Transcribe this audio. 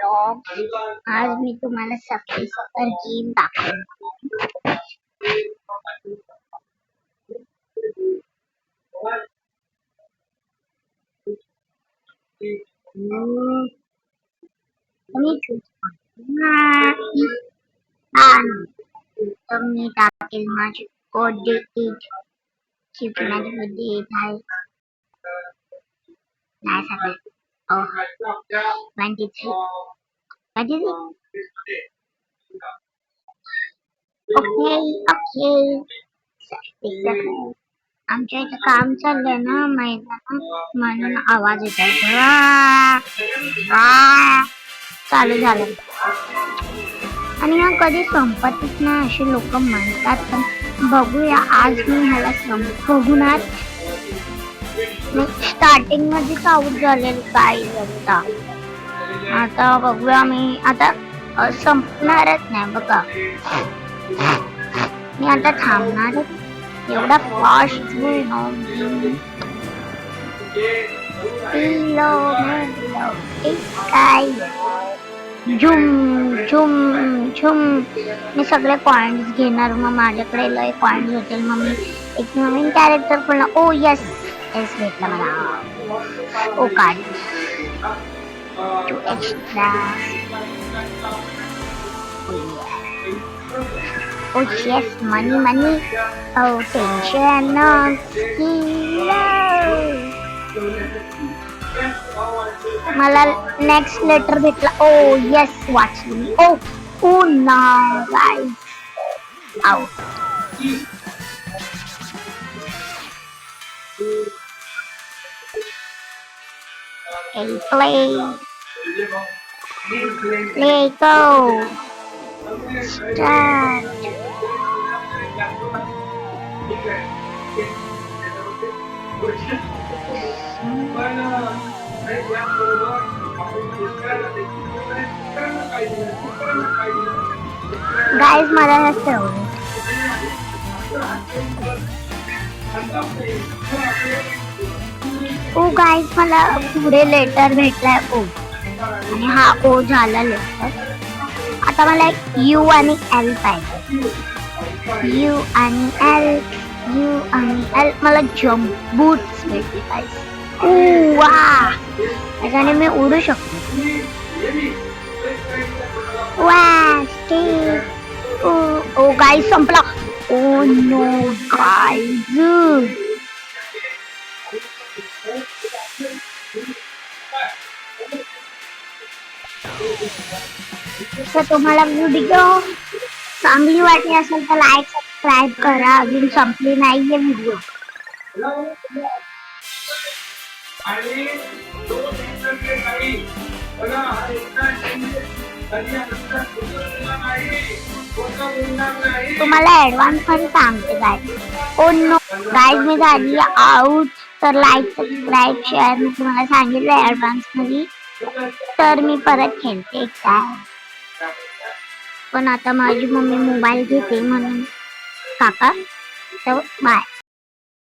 Blog. आज मी तुम्हाला Subway सफर गेम दाखवणार. मी तर मी टाकेल माझी कोड डेट शेवटी माझ्यामध्ये येत आहे. नाही सगळं 23 ओके ओके. आमच्या इथे काम चाललंय ना मैदानात, म्हणून आवाज येत आहे. चालू झालं आणि हा कधी संपतच नाही असे लोक म्हणतात. पण बघूया आज मी ह्याला बघूनात. स्टार्टिंग मध्ये आउट झालेलं काय आता बघूया. मी आता संपणारच नाही बघा. मी आता थांबणारच. एवढा फास्ट काय झुम झुम झुम. मी सगळे पॉइंट्स घेणार. मग माझ्याकडे लय पॉइंट्स होतील. मग मी एक नवीन कॅरेक्टर पण ओ यस एस भेटला मला. Oh card two extra. Oh yes, money, money. Oh, tension not मला नेक्स्ट लेटर भेटला. ओ यस वाचली मी. ओ ना guys out. play go start. Guys मला नसतं. ओ गाइस मला पुढे लेटर भेटलाय ओ आणि हा ओ झाला लेटर. आता मला यू आणि एल पाहिजे. यू आणि एल मला जम्प बूट्स भेटले गाइस. ओ वा त्याच्याने मी उडू शकतो. वा ओ गाइस संपला. Oh no guys. तर तुम्हाला व्हिडिओ चांगली वाटली असेल तर लाईक सबस्क्राईब करा. अजून संपली नाहीये व्हिडिओ. तुम्हाला ऍडव्हान्स मध्ये सांगते गाइस. ओ नो गाइस मी झाली आउट. तर लाईक सबस्क्राईब शेअर मी तुम्हाला सांगितलं ऍडव्हान्स मध्ये. तर मी परत खेळते काय. पण आता माझी मम्मी मोबाईल घेते म्हणून काका. तर बाय.